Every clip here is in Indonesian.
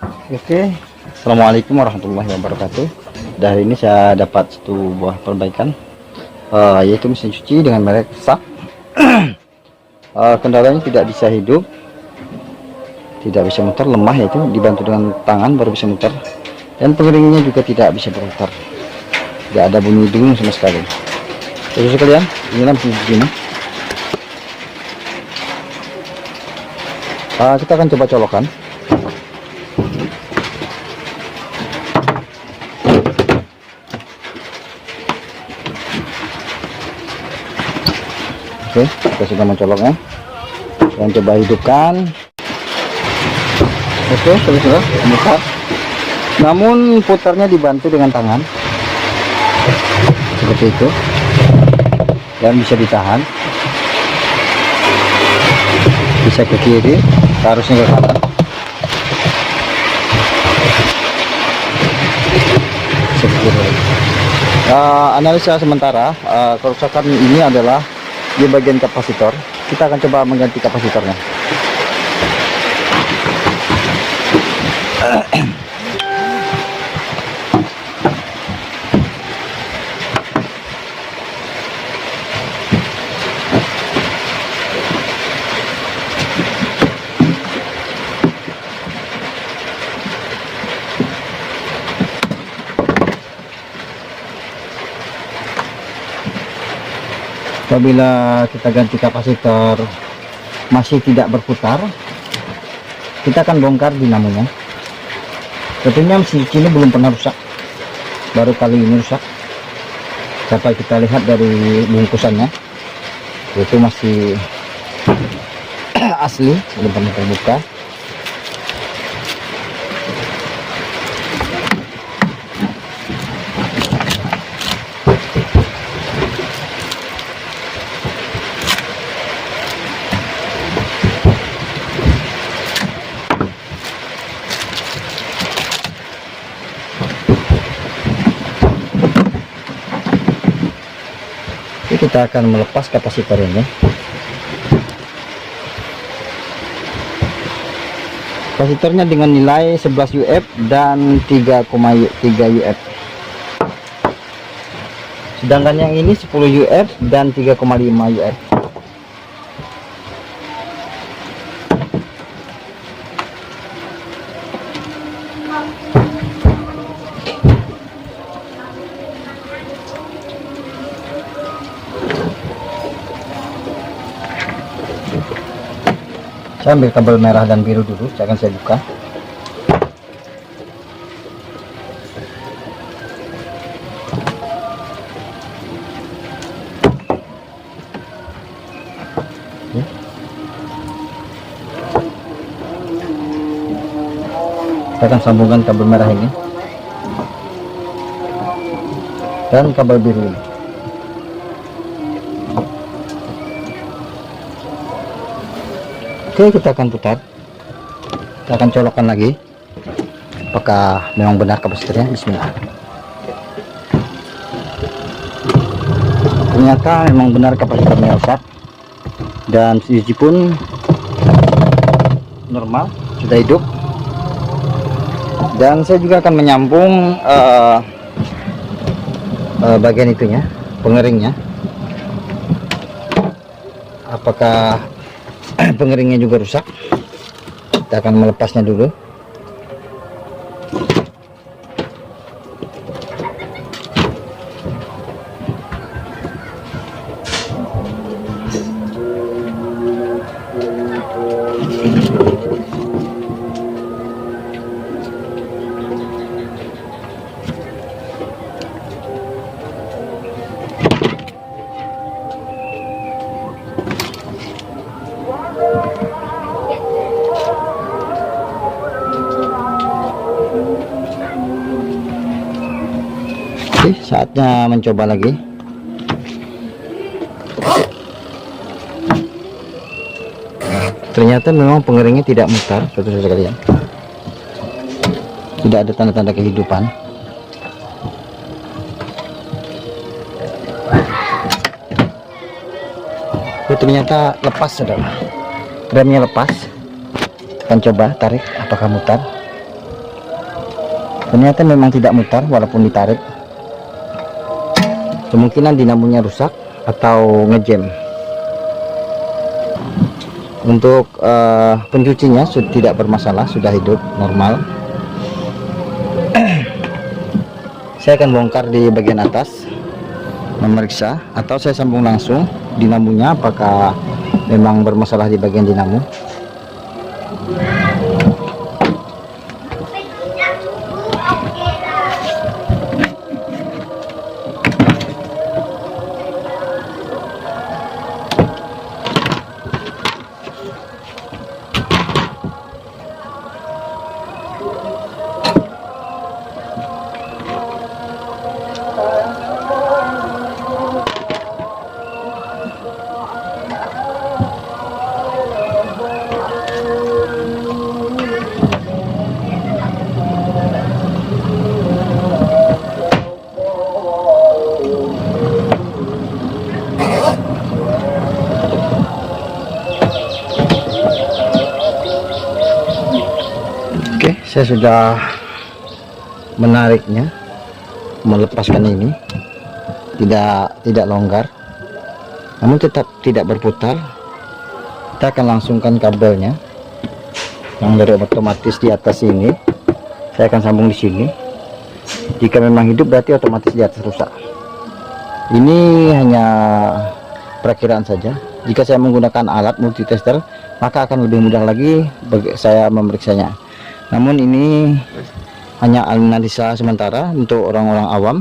Oke, assalamualaikum warahmatullahi wabarakatuh. Dari ini saya dapat satu buah perbaikan, yaitu mesin cuci dengan merek SAK. Kendalanya tidak bisa hidup, tidak bisa muter, lemah, yaitu dibantu dengan tangan baru bisa muter, dan pengeringnya juga tidak bisa berputar, tidak ada bunyi dengung sama sekali. Terus sekalian, inilah mesin cuci ini. Kita akan coba colokan. Oke, kita sudah mencoloknya. Dan coba hidupkan. Oke, sudah putar. Namun putarnya dibantu dengan tangan seperti itu, dan bisa ditahan, bisa ke kiri, harusnya ke kanan. Seperti itu. Analisa sementara, kerusakan ini adalah di bagian kapasitor. Kita akan coba mengganti kapasitornya. Apabila kita ganti kapasitor masih tidak berputar, kita akan bongkar dinamonya. Tentunya mesin cuci ini belum pernah rusak, baru kali ini rusak. Dapat kita lihat dari bungkusannya, itu masih asli, belum pernah terbuka. Kita akan melepas kapasitor ini. Kapasitornya dengan nilai 11 UF dan 3,3 UF. Sedangkan yang ini 10 UF dan 3,5 UF. Saya ambil kabel merah dan biru dulu, akan saya buka. Oke. Saya akan sambungkan kabel merah ini dan kabel biru ini. Oke, kita akan putar. Kita akan colokkan lagi. Apakah memang benar kapasitornya? Bismillah. Ternyata memang benar kapasitornya rusak, dan cuci pun normal, sudah hidup. Dan saya juga akan menyambung bagian itunya, pengeringnya. Apakah pengeringnya juga rusak? Kita akan melepasnya dulu. Oke, saatnya mencoba lagi. Ternyata memang pengeringnya tidak mutar, saudara sekalian. Tidak ada tanda-tanda kehidupan. Oh, ternyata lepas, saudara. Remnya lepas. Kita coba tarik, apakah mutar. Ternyata memang tidak mutar walaupun ditarik. Kemungkinan dinamonya rusak atau ngejam. Untuk pencucinya sudah tidak bermasalah, sudah hidup normal. Saya akan bongkar di bagian atas, memeriksa, atau saya sambung langsung dinamonya apakah memang bermasalah di bagian dinamo. Oke, saya sudah menariknya, melepaskan ini, tidak longgar, namun tetap tidak berputar. Kita akan langsungkan kabelnya yang dari otomatis di atas ini. Saya akan sambung di sini. Jika memang hidup berarti otomatis di atas rusak. Ini hanya perakiraan saja. Jika saya menggunakan alat multitester, maka akan lebih mudah lagi bagi saya memeriksanya. Namun ini hanya analisa sementara untuk orang-orang awam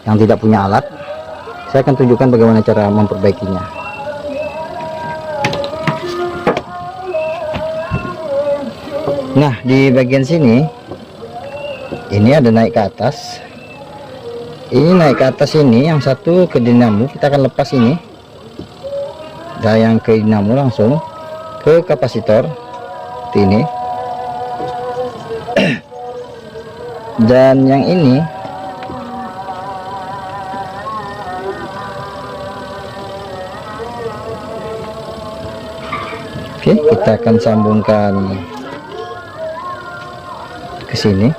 yang tidak punya alat. Saya akan tunjukkan bagaimana cara memperbaikinya. Nah, di bagian sini ini ada naik ke atas. Ini naik ke atas ini, yang satu ke dinamo. Kita akan lepas ini, dan yang ke dinamo langsung ke kapasitor seperti ini. Dan yang ini oke, kita akan sambungkan ke sini,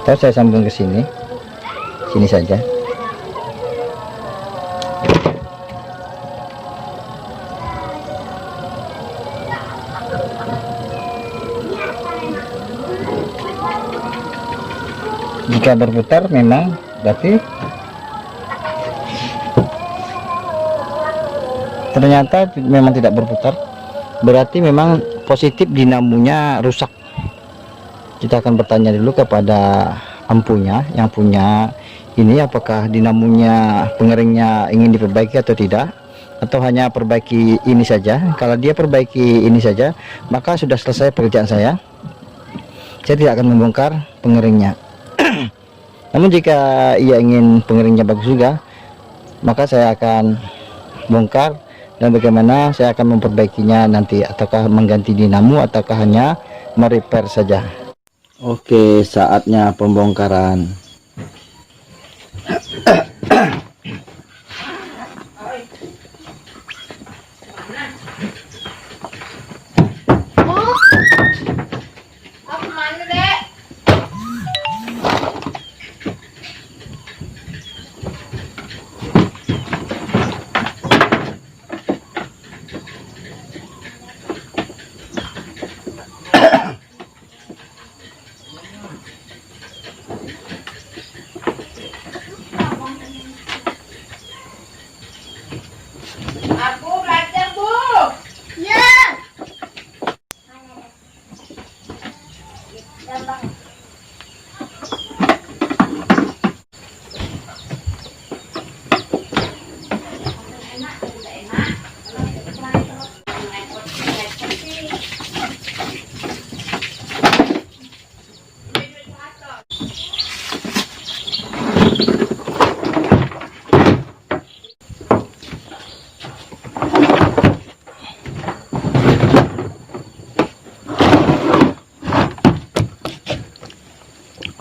atau saya sambung ke sini saja. Jika berputar memang berarti ternyata memang tidak berputar, berarti memang positif dinamonya rusak. Kita akan bertanya dulu kepada ampunya yang punya ini, apakah dinamonya pengeringnya ingin diperbaiki atau tidak, atau hanya perbaiki ini saja. Kalau dia perbaiki ini saja, maka sudah selesai pekerjaan saya. Saya tidak akan membongkar pengeringnya. Namun jika ia ingin pengeringnya bagus juga, maka saya akan bongkar, dan bagaimana saya akan memperbaikinya nanti, ataukah mengganti dinamo ataukah hanya merepair saja. Oke, saatnya pembongkaran.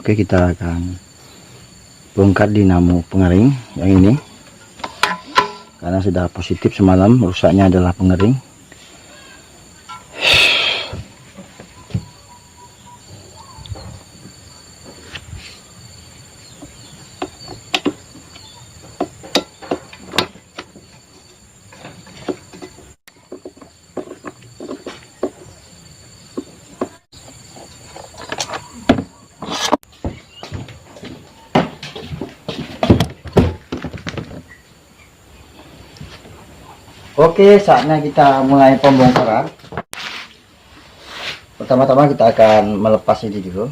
Oke, kita akan bongkar dinamo pengering yang ini, karena sudah positif semalam rusaknya adalah pengering. Oke, saatnya kita mulai pembongkaran. Pertama-tama kita akan melepas ini dulu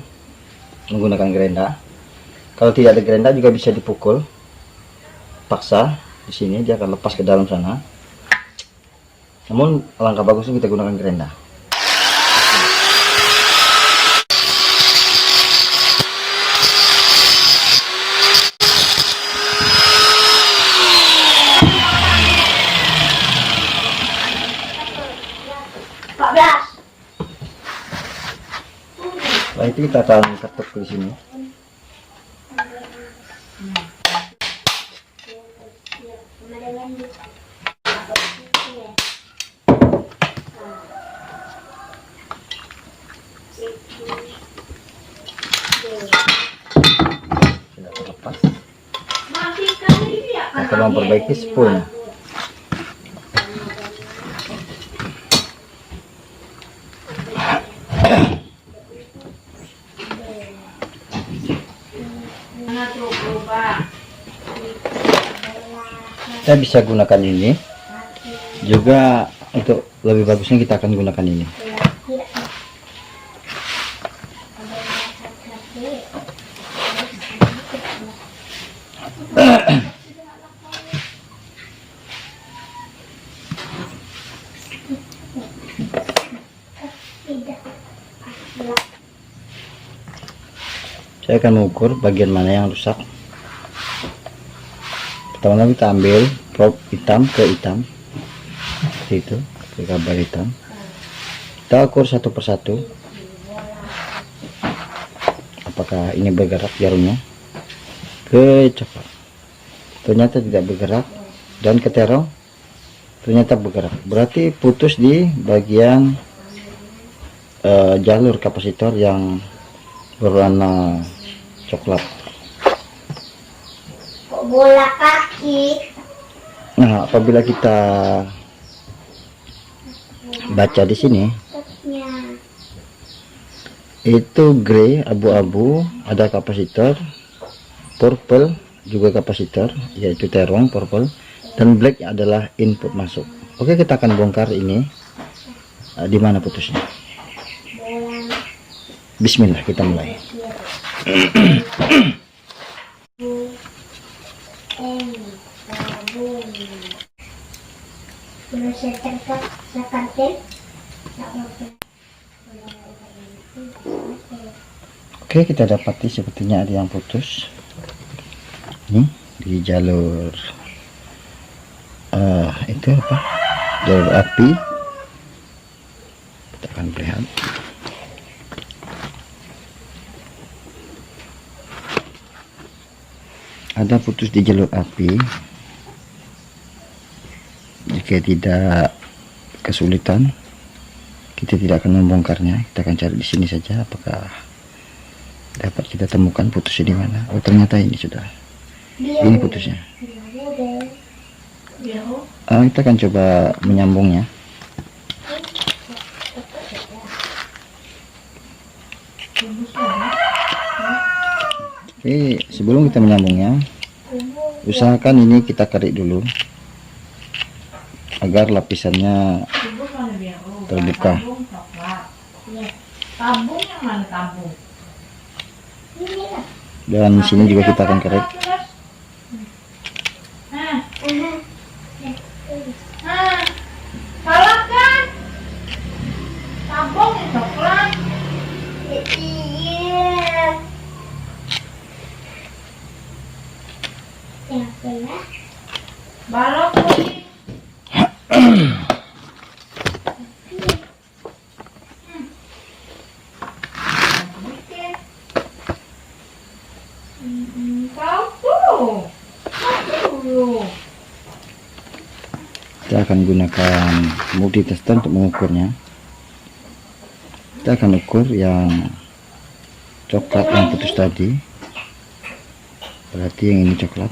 menggunakan gerenda. Kalau tidak ada gerenda juga bisa dipukul, paksa di sini dia akan lepas ke dalam sana. Namun alangkah bagusnya kita gunakan gerenda. Setelah itu kita akan ketuk di sini. Sudah terlepas. Akan memperbaiki spool. Kita bisa gunakan ini juga, untuk lebih bagusnya kita akan gunakan ini. Saya akan mengukur bagian mana yang rusak. Pertama kita ambil prop hitam ke hitam, seperti itu, ke kabel hitam. Kita ukur satu persatu. Apakah ini bergerak jarumnya? Ke coklat, ternyata tidak bergerak, dan ke terong ternyata bergerak. Berarti putus di bagian jalur kapasitor yang berwarna coklat. Bola kaki. Nah, apabila kita baca di sini, itu grey, abu-abu, ada kapasitor, purple juga kapasitor, yaitu terong purple, dan black adalah input masuk. Oke, kita akan bongkar ini. Di mana putusnya? Bismillah, kita mulai. Oke, kita dapati sepertinya ada yang putus. Ini di jalur itu apa? Jalur api. Kita akan lihat. Ada putus di jalur api. Jika tidak kesulitan, kita tidak akan membongkarnya. Kita akan cari di sini saja apakah dapat kita temukan putusnya di mana. Oh, ternyata ini sudah. Ini putusnya. Kita akan coba menyambungnya. Oke, sebelum kita menyambungnya, usahakan ini kita kerik dulu agar lapisannya terbuka. Dan sini juga kita akan kerik. Salah kan? Tabung yang coklat. Iya. Yang benar. Balok kuning. Kita akan gunakan multitester untuk mengukurnya. Kita akan ukur yang coklat yang putus tadi, berarti yang ini coklat.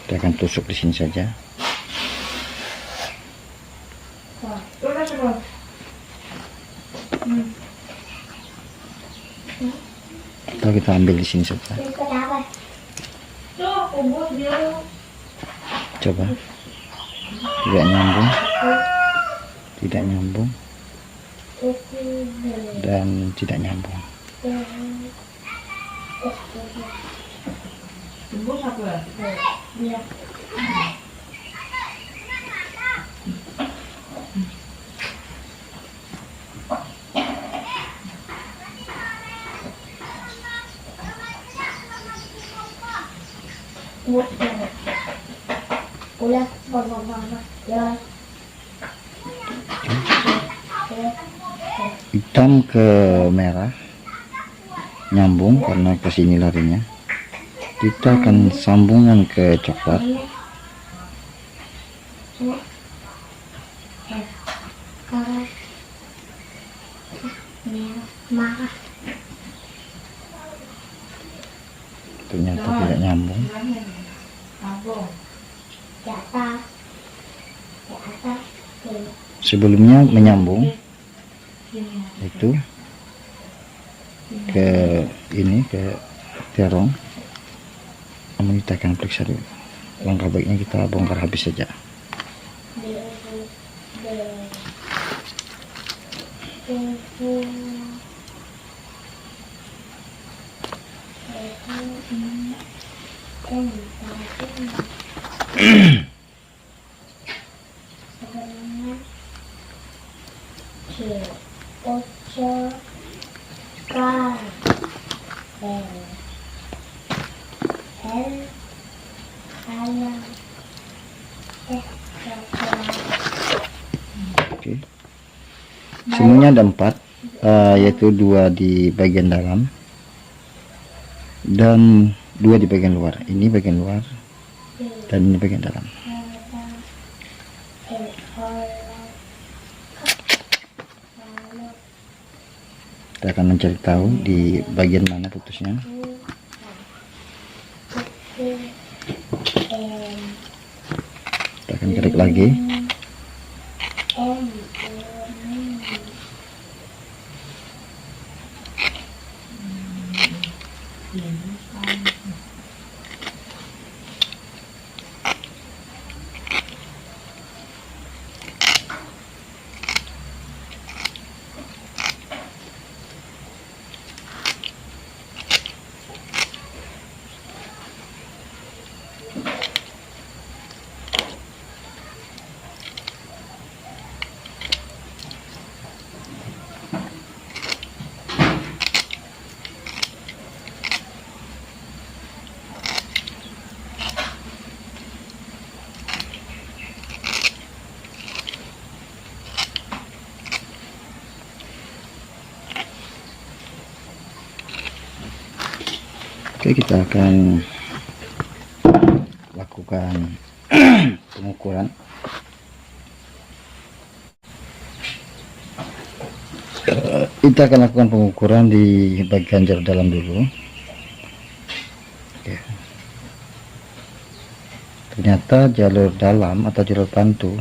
Kita akan tusuk di sini saja. Atau kita ambil di sini saja. kubus biru. Coba. Tidak nyambung. Tidak nyambung. Dan tidak nyambung. Kubus apa? Iya. Udah, ya. Hitam ke merah nyambung karena ke sini larinya. Kita akan sambungan ke coklat. Marah. Ternyata tidak nyambung. Di atas. Di atas. Sebelumnya menyambung itu ke ini, ke terong. Namun kita akan periksa dulu. Langkah baiknya kita bongkar habis saja. Oke. Semuanya ada 4, yaitu 2 di bagian dalam dan 2 di bagian luar. Ini bagian luar dan ini bagian dalam. Kita akan mencari tahu di bagian mana putusnya. Kita akan kerik lagi. Oke, kita akan lakukan pengukuran. Kita akan lakukan pengukuran di bagian jalur dalam dulu. Oke. Ternyata jalur dalam atau jalur bantu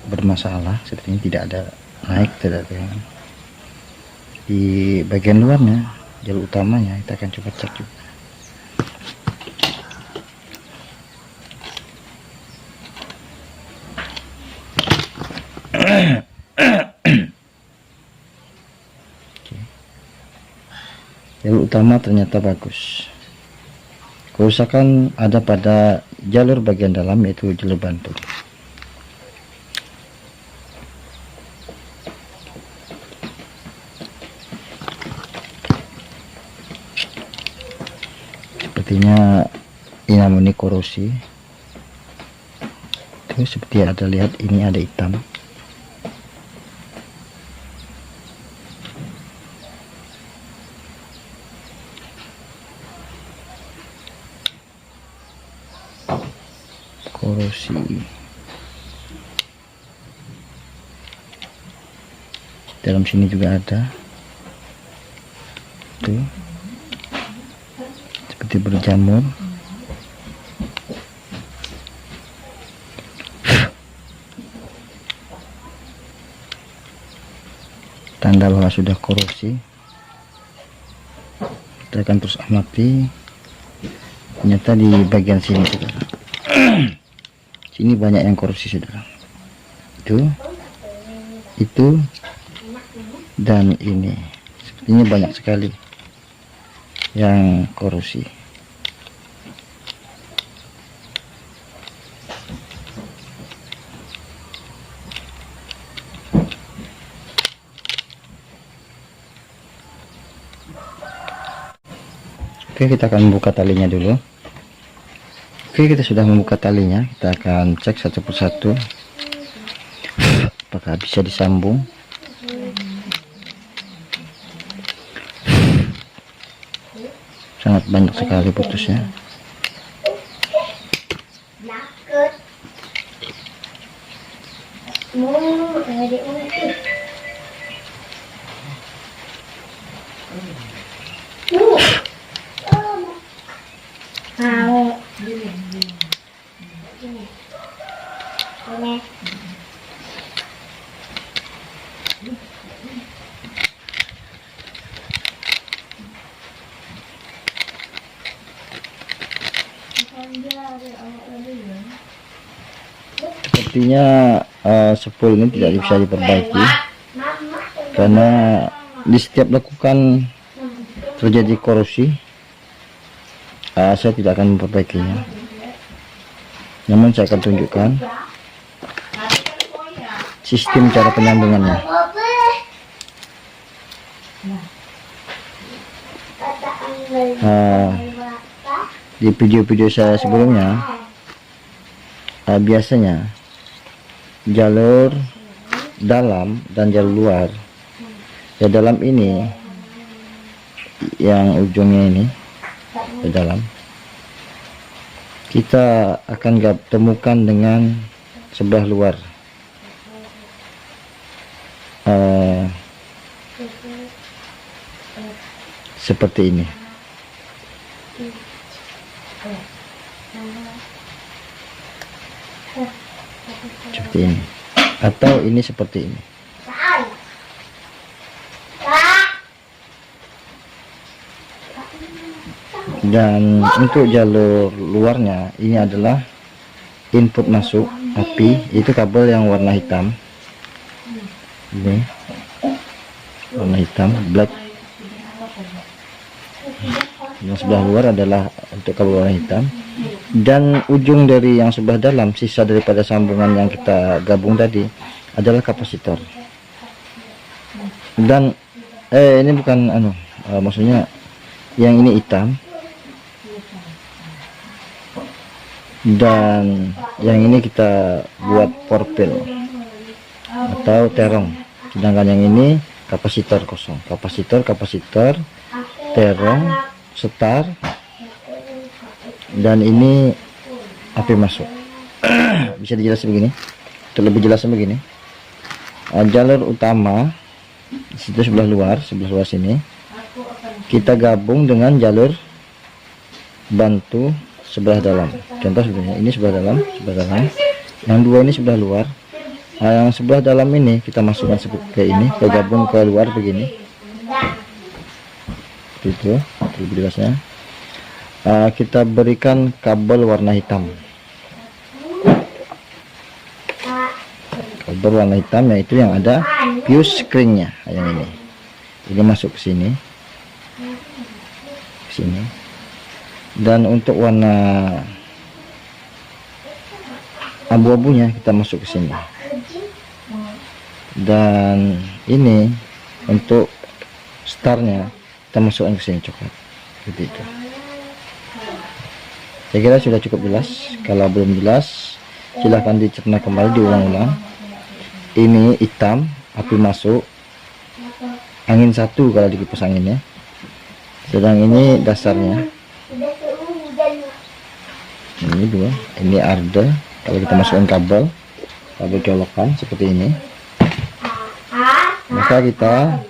bermasalah, sepertinya tidak ada naik, tidak ada. Di bagian luarnya, jalur utamanya, kita akan coba cek juga. Jalur utama ternyata bagus. Kerusakan ada pada jalur bagian dalam, yaitu jalur bantu. Sepertinya ini namanya korosi. Itu seperti ada, lihat ini ada hitam. Korosi. Dalam sini juga ada. Tuh. Seperti berjamur. Tanda bahwa sudah korosi. Kita akan terus amati Ternyata di bagian sini saudara. Sini banyak yang korupsi saudara. Itu dan ini. Sepertinya banyak sekali yang korupsi. Oke, kita akan membuka talinya dulu. Oke, kita sudah membuka talinya. Kita akan cek satu persatu apakah bisa disambung. Sangat banyak sekali putusnya. Nakut. Ada unti. Mau. Ini. Sepertinya spool ini tidak bisa diperbaiki karena di setiap lakukan terjadi korupsi. Saya tidak akan memperbaikinya, namun saya akan tunjukkan sistem cara penyambungannya. Di video-video saya sebelumnya, biasanya jalur dalam dan jalur luar. Ya, dalam ini yang ujungnya ini ke dalam, kita akan temukan dengan sebelah luar. Seperti ini. Seperti ini, atau ini seperti ini. Dan untuk jalur luarnya, ini adalah input masuk api, itu kabel yang warna hitam. Ini warna hitam, black. Yang sebelah luar adalah untuk kabel warna hitam, dan ujung dari yang sebelah dalam, sisa daripada sambungan yang kita gabung tadi, adalah kapasitor. Dan ini bukan maksudnya yang ini hitam, dan yang ini kita buat porpil atau terong, sedangkan yang ini kapasitor kosong. Kapasitor, terong, setar, dan ini api masuk. Bisa dijelasin begini, untuk lebih jelasnya begini. Jalur utama di situ sebelah luar sini kita gabung dengan jalur bantu sebelah dalam. Contoh sebenarnya ini sebelah dalam, yang dua ini sebelah luar. Yang sebelah dalam ini kita masukkan ke ini, kita gabung ke luar begini. Itu lebih jelasnya. Kita berikan kabel warna hitam. Kabel warna hitam, yaitu yang ada fuse screennya, yang ini. Ini masuk ke sini, dan untuk warna abu-abunya kita masuk ke sini, dan ini untuk startnya kita masukkan ke sini, coklat seperti itu. Saya kira sudah cukup jelas. Kalau belum jelas, silahkan dicerna kembali, diulang-ulang. Ini hitam, api masuk, angin satu kalau di kipas anginnya, sedang ini dasarnya. Ini dua, ini arde. Kalau kita masukkan kabel colokan seperti ini, maka kita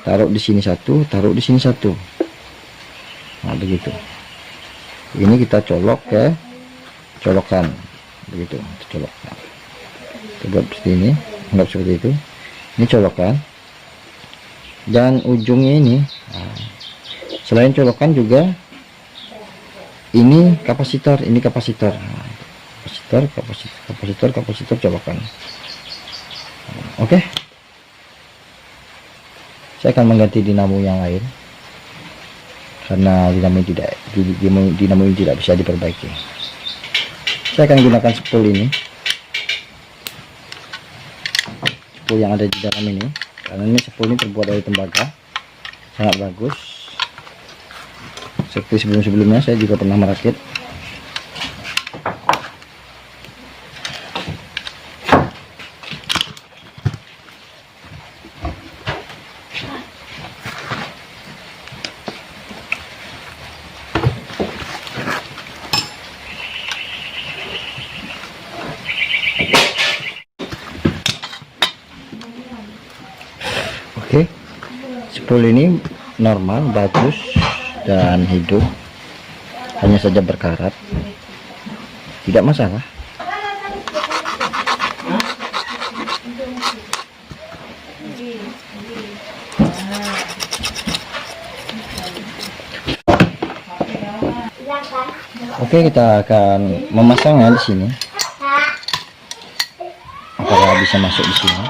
taruh di sini satu, taruh di sini satu. Nah, begitu. Ini kita colok ke colokan, begitu, colokkan. Kita buat seperti ini, anggap seperti itu. Ini colokan, dan ujungnya ini, selain colokan juga ini kapasitor, ini kapasitor. Nah, kapasitor colokan. Oke. Saya akan mengganti dinamo yang lain karena dinamo ini tidak bisa diperbaiki. Saya akan gunakan spool ini, spool yang ada di dalam ini, karena ini spool ini terbuat dari tembaga, sangat bagus. Seperti sebelumnya saya juga pernah merakit. Oke, spool ini normal, bagus dan hidup, hanya saja berkarat, tidak masalah. Oke, kita akan memasangnya di sini. Apakah bisa masuk di sini?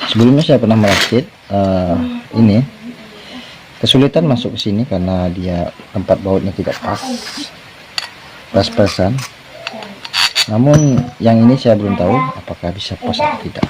Sebelumnya saya pernah merakit ini, kesulitan masuk ke sini karena dia tempat bautnya tidak pas-pasan. Namun yang ini saya belum tahu apakah bisa pas atau tidak.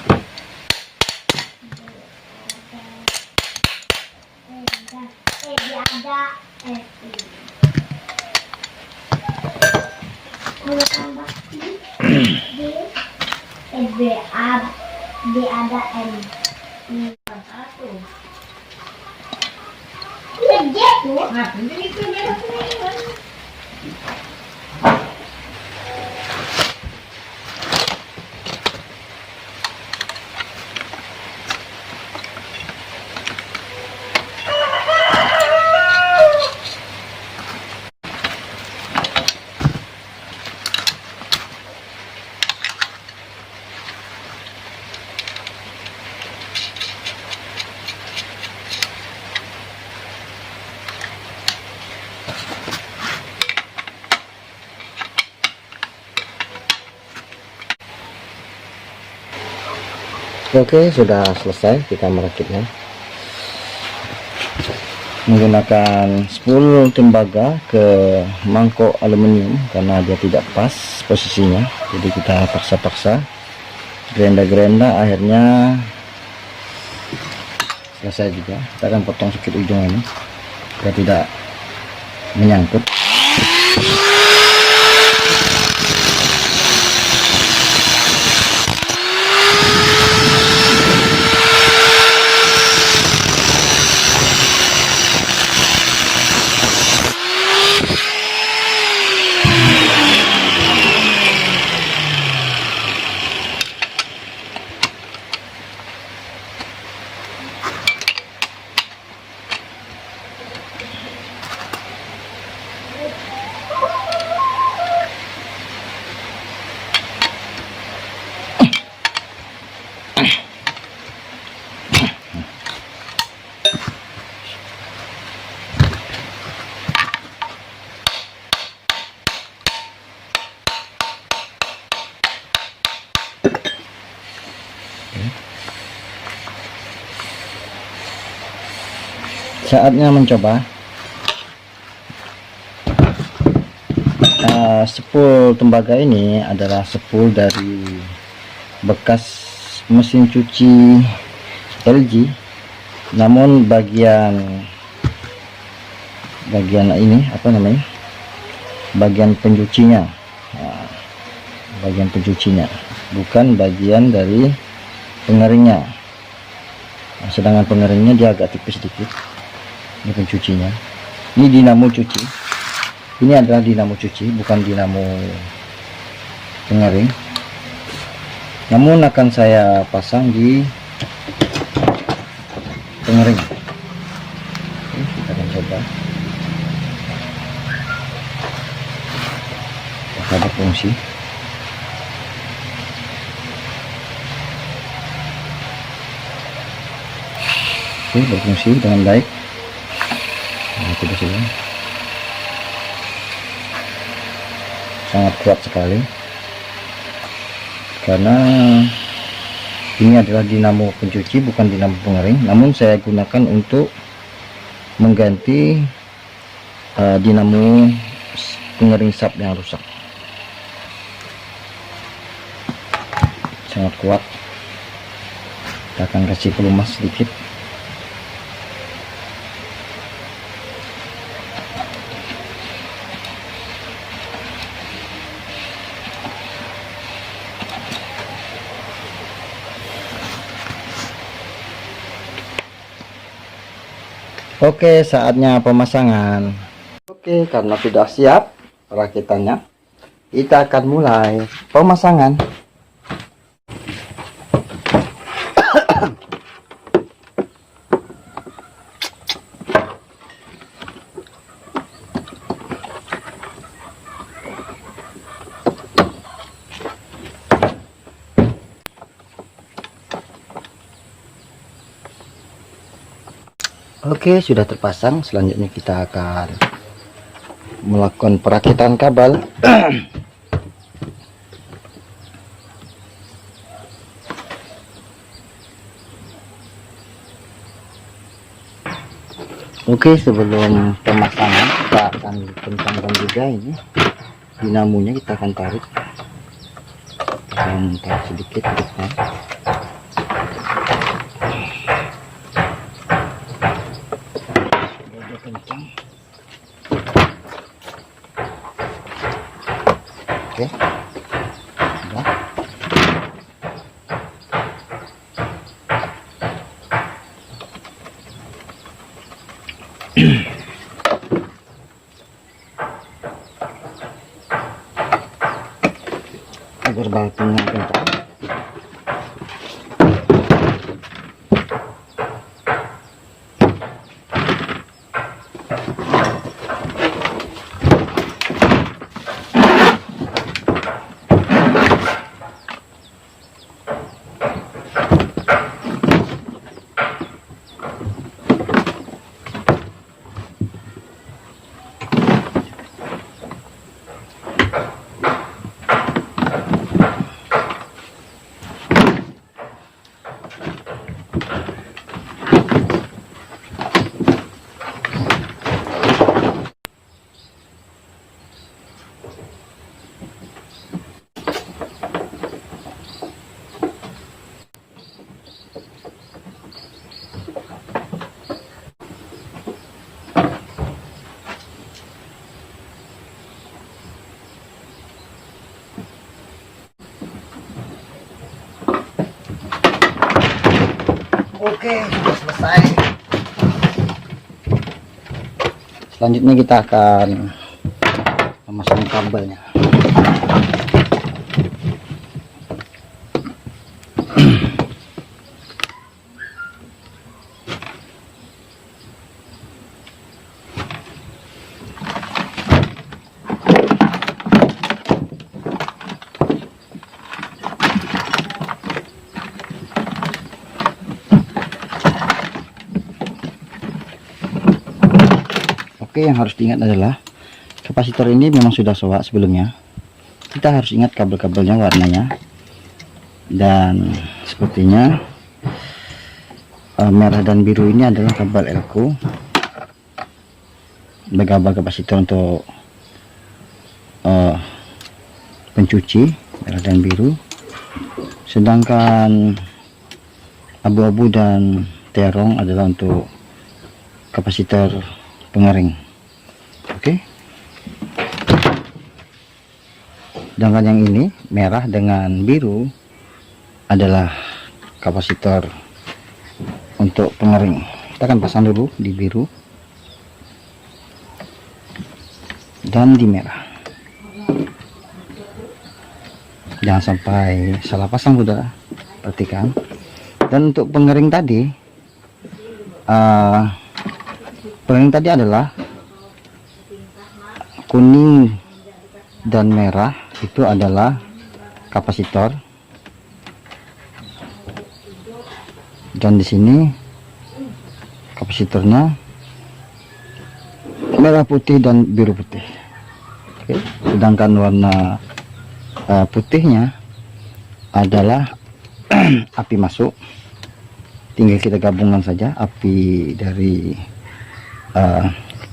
Oke, sudah selesai kita merakitnya menggunakan spool tembaga ke mangkok aluminium karena dia tidak pas posisinya, jadi kita paksa-paksa gerenda-gerenda, akhirnya selesai juga. Kita akan potong sedikit ujung ini biar tidak menyangkut. Saatnya mencoba. Spool tembaga ini adalah spool dari bekas mesin cuci LG, namun bagian ini apa namanya, bagian pencucinya, bagian pencucinya, bukan bagian dari pengeringnya. Sedangkan pengeringnya dia agak tipis sedikit. Ini pencucinya, ini dinamo cuci, ini adalah dinamo cuci, bukan dinamo pengering. Namun akan saya pasang di pengering. Oke, kita akan coba apakah berfungsi. Oke, berfungsi dengan baik. Nah, itu sudah sangat kuat sekali, karena ini adalah dinamo pencuci, bukan dinamo pengering, namun saya gunakan untuk mengganti dinamo pengering sap yang rusak. Sangat kuat. Kita akan kasih pelumas sedikit. Oke, saatnya pemasangan. Oke, karena sudah siap perakitannya, kita akan mulai pemasangan. Oke, sudah terpasang. Selanjutnya kita akan melakukan perakitan kabel. Oke, sebelum pemasangan kita akan kencangkan juga ini dinamonya, kita akan tarik. Kita akan tarik sedikit ke depan. Kencang. Oke, sudah. Agar bautnya kencang. Oke, sudah selesai. Selanjutnya kita akan memasang kabelnya. Oke, yang harus diingat adalah kapasitor ini memang sudah soak sebelumnya. Kita harus ingat kabel-kabelnya, warnanya, dan sepertinya merah dan biru ini adalah kabel elko, kabel kapasitor untuk pencuci, merah dan biru, sedangkan abu-abu dan terong adalah untuk kapasitor pengering. Oke, sedangkan yang ini merah dengan biru adalah kapasitor untuk pengering. Kita akan pasang dulu di biru dan di merah. Jangan sampai salah pasang, saudara, perhatikan. Dan untuk pengering tadi, adalah kuning dan merah, itu adalah kapasitor, dan di sini kapasitornya merah putih dan biru putih. Oke, sedangkan warna putihnya adalah api masuk. Tinggal kita gabungkan saja api dari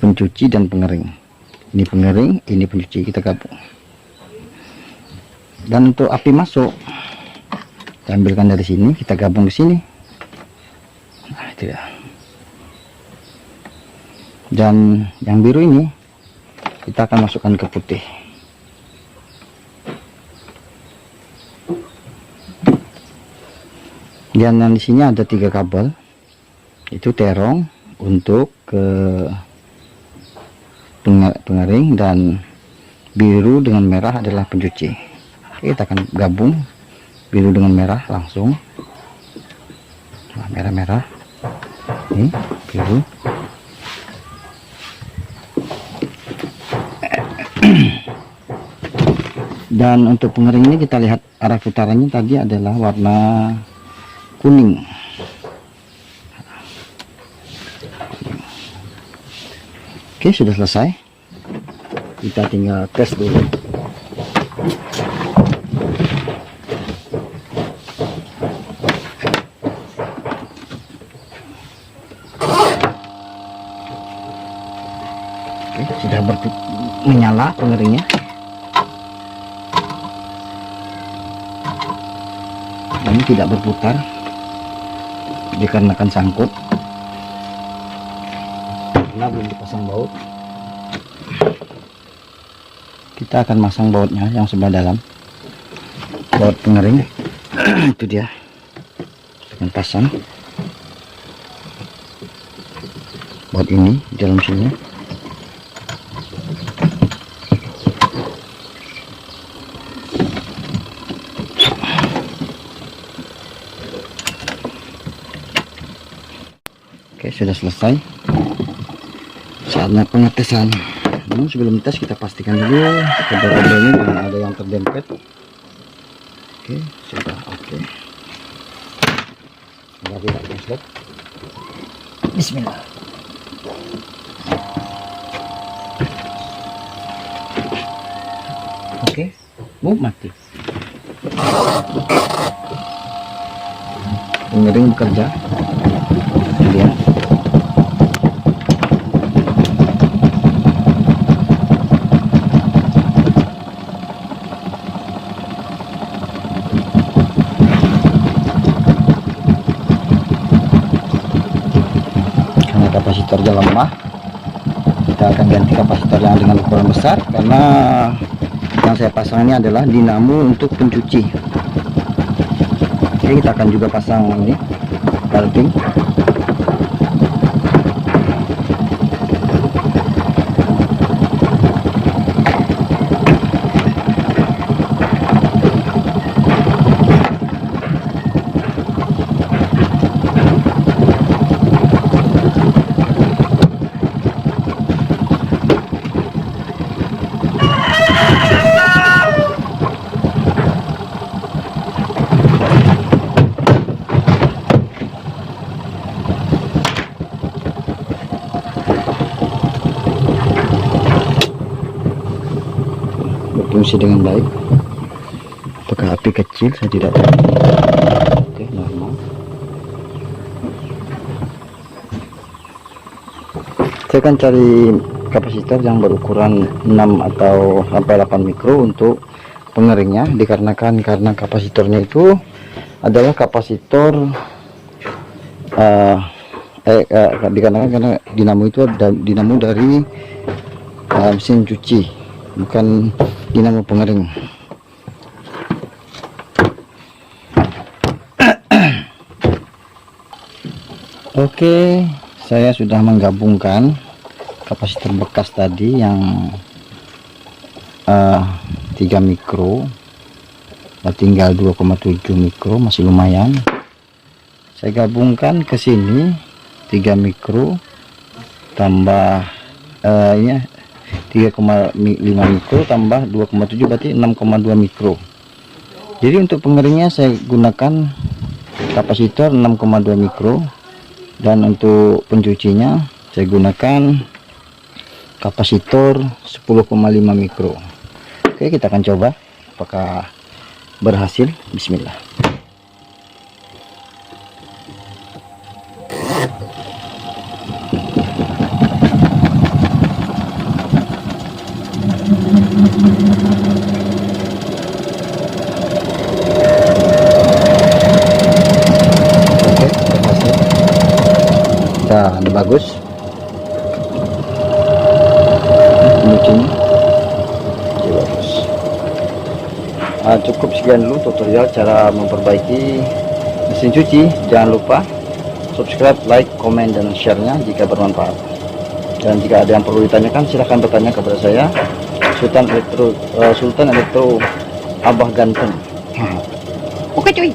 pencuci dan pengering. Ini pengering, ini pencuci, kita gabung. Dan untuk api masuk, kita ambilkan dari sini, kita gabung di sini. Nah, itu ya. Dan yang biru ini kita akan masukkan ke putih. Dan yang di sini ada 3 kabel, itu terong untuk ke pengering, dan biru dengan merah adalah pencuci. Oke, kita akan gabung biru dengan merah langsung. Nah, merah-merah ini biru. Dan untuk pengering ini kita lihat arah putarannya tadi adalah warna kuning. Oke, sudah selesai. Kita tinggal tes dulu. Oke, sudah menyala pengeringnya. Ini tidak berputar dikarenakan sangkut karena belum dipasang baut. Kita akan masang bautnya yang sebelah dalam, baut pengering. Itu dia, akan pasang baut ini di dalam sini. Oke, sudah selesai. Saatnya pengetesan. Namun sebelum tes kita pastikan dulu kabel-kabelnya jangan ada yang terdempet. Oke, sudah oke. Semoga tidak konslet. Bismillah. Oke, mati. Pengering bekerja. Lihat. Kapasitornya lemah, kita akan ganti kapasitor yang dengan ukuran besar, karena yang saya pasang ini adalah dinamo untuk pencuci. Oke, kita akan juga pasang ini valving. Berfungsi dengan baik. Apakah api kecil? Saya tidak tahu. Oke, normal. Saya akan cari kapasitor yang berukuran 6 atau sampai 8 mikro untuk pengeringnya, dikarenakan karena kapasitornya itu adalah kapasitor dikarenakan karena dinamo itu dinamo dari mesin cuci, bukan dinamo pengering. Oke, saya sudah menggabungkan kapasitor bekas tadi yang 3 mikro, tinggal 2,7 mikro, masih lumayan. Saya gabungkan ke sini 3 mikro tambah ini 3,5 mikro tambah 2,7 berarti 6,2 mikro. Jadi untuk pengeringnya saya gunakan kapasitor 6,2 mikro Dan untuk pencucinya saya gunakan kapasitor 10,5 mikro. Oke, kita akan coba apakah berhasil. Bismillah. Oke, berhasil dan bagus pencucinya. Oke, bagus. Cukup sekian dulu tutorial cara memperbaiki mesin cuci. Jangan lupa subscribe, like, komen, dan share-nya jika bermanfaat. Dan jika ada yang perlu ditanyakan, silahkan bertanya kepada saya, Sultan Elektro Abah Ganteng. Oke cuy.